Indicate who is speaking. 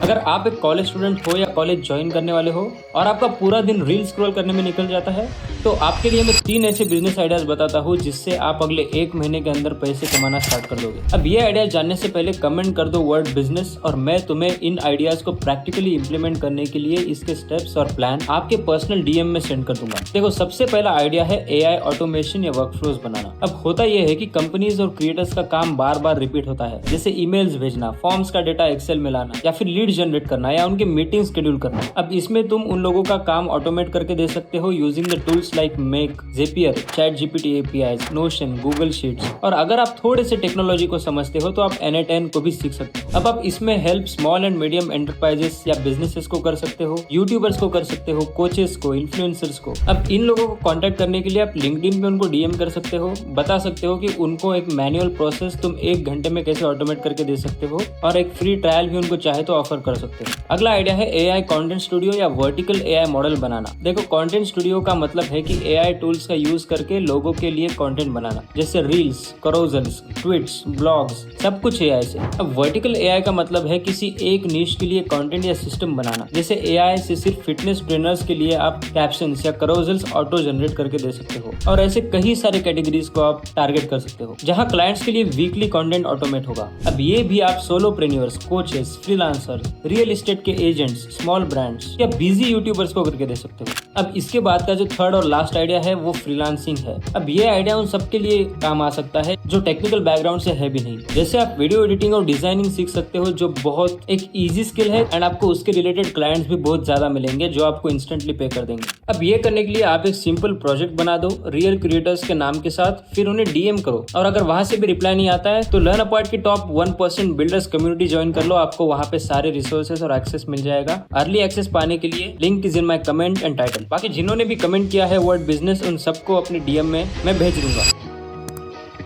Speaker 1: अगर आप एक कॉलेज स्टूडेंट हो या कॉलेज ज्वाइन करने वाले हो और आपका पूरा दिन रील स्क्रॉल करने में निकल जाता है, तो आपके लिए मैं 3 ऐसे बिजनेस आइडियाज बताता हूँ जिससे आप अगले 1 महीने के अंदर पैसे कमाना स्टार्ट कर दोगे। अब ये आइडियाज जानने से पहले कमेंट कर दो वर्ड बिजनेस और मैं तुम्हें इन आइडियाज को प्रैक्टिकली इंप्लीमेंट करने के लिए इसके स्टेप्स और प्लान आपके पर्सनल डीएम में सेंड कर दूंगा। देखो, सबसे पहला आइडिया है एआई ऑटोमेशन या वर्कफ्लोज बनाना। अब होता यह है कि कंपनीज और क्रिएटर्स का काम बार बार रिपीट होता है, जैसे ईमेल्स भेजना, फॉर्म्स का डेटा एक्सेल में लाना या फिर लीड जनरेट करना या उनके मीटिंग शेड्यूल करना। अब इसमें तुम उन लोगों का काम ऑटोमेट करके दे सकते हो using the tools like make, Zapier, ChatGPT APIs, Notion, Google Sheets। और अगर आप थोड़े से टेक्नोलॉजी को समझते हो तो आप N8N को भी सीख सकते हो। अब आप इसमें help small and medium enterprises या बिजनेसेस को कर सकते हो, यूट्यूबर्स को कर सकते हो, कोचेस को, इन्फ्लुएंसर्स को। अब इन लोगों को कांटेक्ट करने के लिए आप लिंक्डइन पे उनको डीएम कर सकते हो, बता सकते हो कि उनको एक मैनुअल प्रोसेस तुम 1 घंटे में कैसे ऑटोमेट करके दे सकते हो और एक फ्री ट्रायल भी उनको चाहे तो ऑफर कर सकते हो। अगला आइडिया है एआई कंटेंट स्टूडियो या वर्टिकल एआई मॉडल बनाना। देखो, कंटेंट स्टूडियो का मतलब है कि एआई टूल्स का यूज करके लोगों के लिए कंटेंट बनाना, जैसे रील्स, करोजल्स, ट्वीट्स, ब्लॉग्स, सब कुछ एआई से। अब वर्टिकल एआई का मतलब है किसी एक नीश के लिए कंटेंट या सिस्टम बनाना, जैसे एआई से सिर्फ फिटनेस ट्रेनर्स के लिए आप कैप्शंस या करोजल्स ऑटो जनरेट करके दे सकते हो। और ऐसे कई सारे कैटेगरीज को आप टारगेट कर सकते हो जहां क्लाइंट्स के लिए वीकली कंटेंट ऑटोमेट होगा। अब ये भी आप सोलोप्रेन्योर्स, कोचेस, फ्रीलांसर्स, रियल एस्टेट के एजेंट्स, स्मॉल ब्रांड्स या बिजी यूट्यूबर्स को करके दे सकते हो। अब इसके बाद का जो थर्ड और लास्ट आइडिया है वो फ्रीलांसिंग है। अब ये आइडिया उन सबके लिए काम आ सकता है जो टेक्निकल बैकग्राउंड से है भी नहीं। जैसे आप वीडियो एडिटिंग और डिजाइनिंग सीख सकते हो, जो बहुत एक इजी स्किल है एंड आपको उसके रिलेटेड क्लाइंट्स भी बहुत ज्यादा मिलेंगे जो आपको इंस्टेंटली पे कर देंगे। अब ये करने के लिए आप एक सिंपल प्रोजेक्ट बना दो रियल क्रिएटर्स के नाम के साथ, फिर उन्हें डीएम करो और अगर वहां से भी रिप्लाई नहीं आता है तो लर्न अपॉइंट की टॉप 1% बिल्डर्स कम्युनिटी ज्वाइन कर लो। आपको वहां पे सारे रिसोर्सेस और एक्सेस मिल जाएगा। अर्ली एक्सेस पाने के लिए link is in my comment and title. बाकी जिन्होंने भी कमेंट किया है वर्ड बिजनेस, उन सबको अपने डीएम में मैं भेज दूंगा।